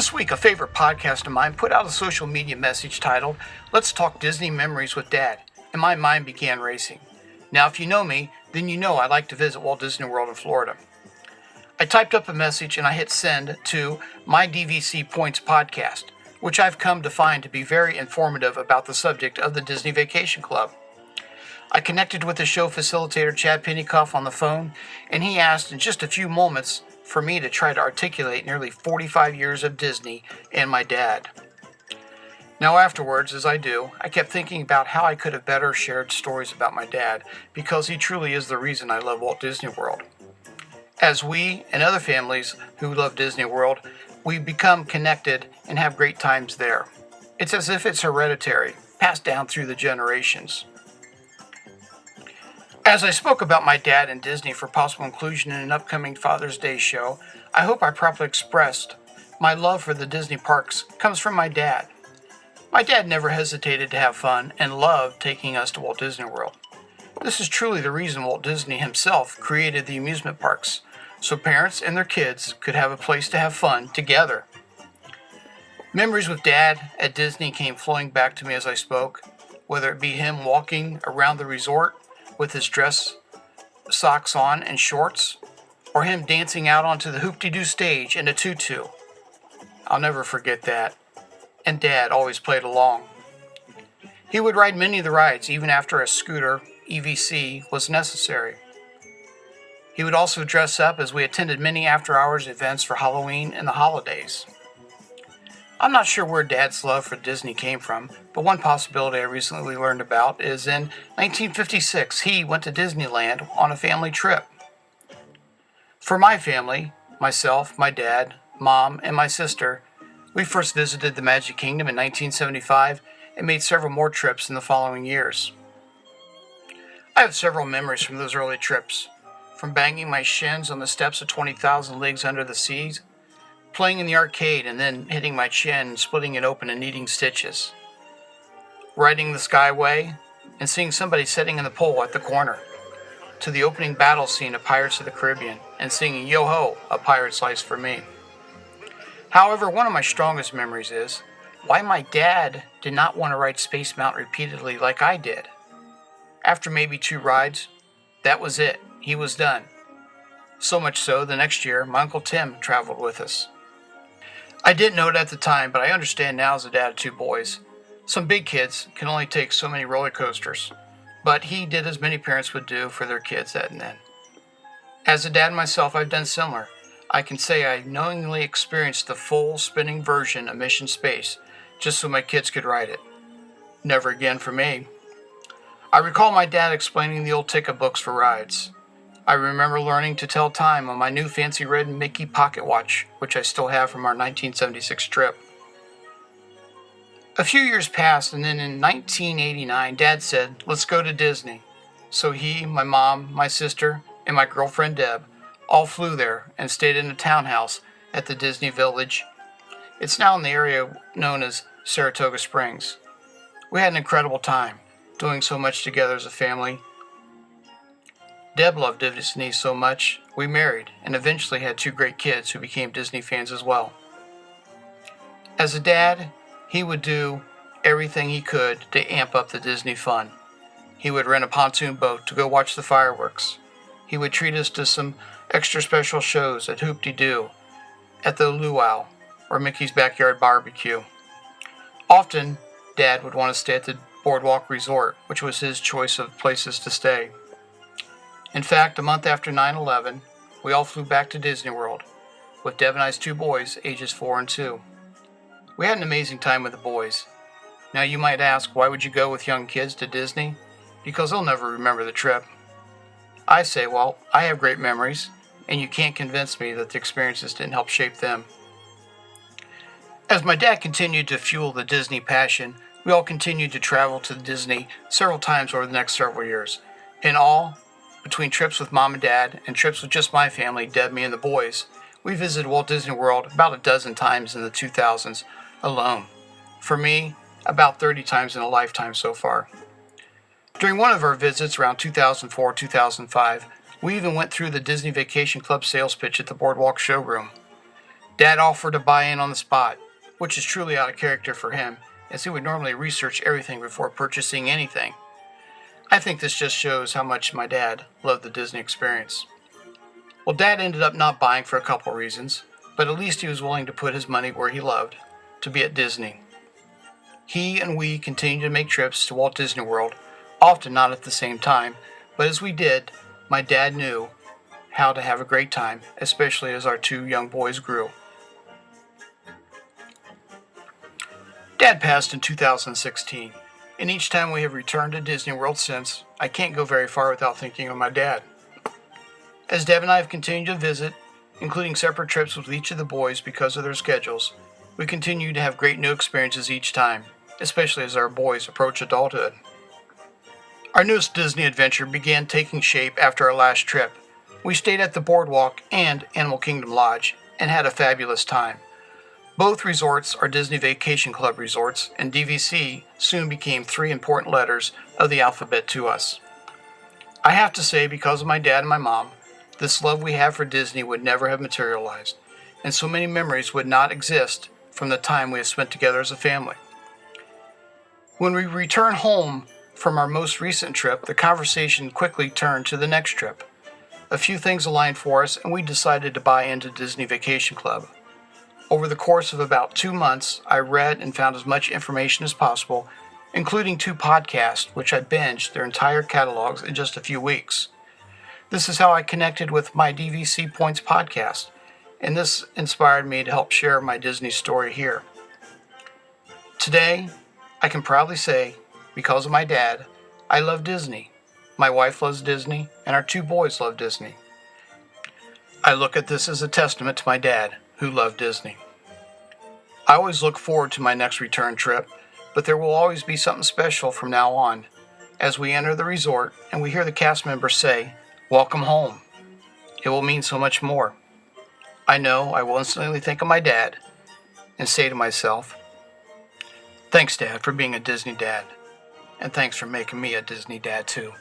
This week, a favorite podcast of mine put out a social media message titled, "Let's Talk Disney Memories with Dad," and my mind began racing. Now, if you know me, then you know I like to visit Walt Disney World in Florida. I typed up a message and I hit send to my DVC Points podcast, which I've come to find to be very informative about the subject of the Disney Vacation Club. I connected with the show facilitator Chad Pennycoff on the phone, and he asked in just a few moments for me to try to articulate nearly 45 years of Disney and my dad. Now afterwards, as I do, I kept thinking about how I could have better shared stories about my dad, because he truly is the reason I love Walt Disney World. As we and other families who love Disney World, we become connected and have great times there. It's as if it's hereditary, passed down through the generations. As I spoke about my dad and Disney for possible inclusion in an upcoming Father's Day show, I hope I properly expressed my love for the Disney parks comes from my dad. My dad never hesitated to have fun and loved taking us to Walt Disney World. This is truly the reason Walt Disney himself created the amusement parks, so parents and their kids could have a place to have fun together. Memories with Dad at Disney came flowing back to me as I spoke, whether it be him walking around the resort with his dress socks on and shorts, or him dancing out onto the hoop-de-doo stage in a tutu. I'll never forget that, and Dad always played along. He would ride many of the rides, even after a scooter EVC was necessary. He would also dress up as we attended many after-hours events for Halloween and the holidays. I'm not sure where Dad's love for Disney came from, but one possibility I recently learned about is in 1956, he went to Disneyland on a family trip. For my family, myself, my dad, Mom, and my sister, we first visited the Magic Kingdom in 1975 and made several more trips in the following years. I have several memories from those early trips, from banging my shins on the steps of 20,000 Leagues Under the Sea, playing in the arcade and then hitting my chin, splitting it open and needing stitches, riding the Skyway and seeing somebody sitting in the pole at the corner, to the opening battle scene of Pirates of the Caribbean and singing "Yo-Ho, a Pirate's Life for Me." However, one of my strongest memories is why my dad did not want to ride Space Mountain repeatedly like I did. After maybe 2 rides, that was it. He was done. So much so, the next year, my Uncle Tim traveled with us. I didn't know it at the time, but I understand now as a dad of 2 boys. Some big kids can only take so many roller coasters, but he did as many parents would do for their kids then. As a dad myself, I've done similar. I can say I knowingly experienced the full spinning version of Mission Space, just so my kids could ride it. Never again for me. I recall my dad explaining the old ticket books for rides. I remember learning to tell time on my new fancy red Mickey pocket watch, which I still have from our 1976 trip. A few years passed, and then in 1989, Dad said, "Let's go to Disney." So he, my mom, my sister, and my girlfriend Deb all flew there and stayed in a townhouse at the Disney Village. It's now in the area known as Saratoga Springs. We had an incredible time, doing so much together as a family. Deb loved Disney so much, we married and eventually had 2 great kids who became Disney fans as well. As a dad, he would do everything he could to amp up the Disney fun. He would rent a pontoon boat to go watch the fireworks. He would treat us to some extra special shows at Hoop-de-Doo, at the Luau, or Mickey's Backyard Barbecue. Often, Dad would want to stay at the Boardwalk Resort, which was his choice of places to stay. In fact, a month after 9/11, we all flew back to Disney World, with Deb and I's 2 boys, ages 4 and 2. We had an amazing time with the boys. Now you might ask, why would you go with young kids to Disney? Because they'll never remember the trip. I say, well, I have great memories, and you can't convince me that the experiences didn't help shape them. As my dad continued to fuel the Disney passion, we all continued to travel to Disney several times over the next several years. In all, between trips with Mom and Dad and trips with just my family, Deb, me, and the boys, we visited Walt Disney World about a dozen times in the 2000s alone. For me, about 30 times in a lifetime so far. During one of our visits around 2004-2005, we even went through the Disney Vacation Club sales pitch at the Boardwalk showroom. Dad offered to buy in on the spot, which is truly out of character for him, as he would normally research everything before purchasing anything. I think this just shows how much my dad loved the Disney experience. Well, Dad ended up not buying for a couple reasons, but at least he was willing to put his money where he loved, to be at Disney. He and we continued to make trips to Walt Disney World, often not at the same time, but as we did, my dad knew how to have a great time, especially as our two young boys grew. Dad passed in 2016, and each time we have returned to Disney World since, I can't go very far without thinking of my dad. As Deb and I have continued to visit, including separate trips with each of the boys because of their schedules, we continue to have great new experiences each time, especially as our boys approach adulthood. Our newest Disney adventure began taking shape after our last trip. We stayed at the Boardwalk and Animal Kingdom Lodge and had a fabulous time. Both resorts are Disney Vacation Club resorts, and DVC soon became 3 important letters of the alphabet to us. I have to say, because of my dad and my mom, this love we have for Disney would never have materialized, and so many memories would not exist from the time we have spent together as a family. When we returned home from our most recent trip, the conversation quickly turned to the next trip. A few things aligned for us, and we decided to buy into Disney Vacation Club. Over the course of about 2 months, I read and found as much information as possible, including 2 podcasts, which I binged their entire catalogs in just a few weeks. This is how I connected with my DVC Points podcast, and this inspired me to help share my Disney story here. Today, I can proudly say, because of my dad, I love Disney. My wife loves Disney, and our 2 boys love Disney. I look at this as a testament to my dad, who loved Disney. I always look forward to my next return trip, but there will always be something special from now on. As we enter the resort and we hear the cast members say, "Welcome home," it will mean so much more. I know I will instantly think of my dad and say to myself, "Thanks, Dad, for being a Disney dad, and thanks for making me a Disney dad too."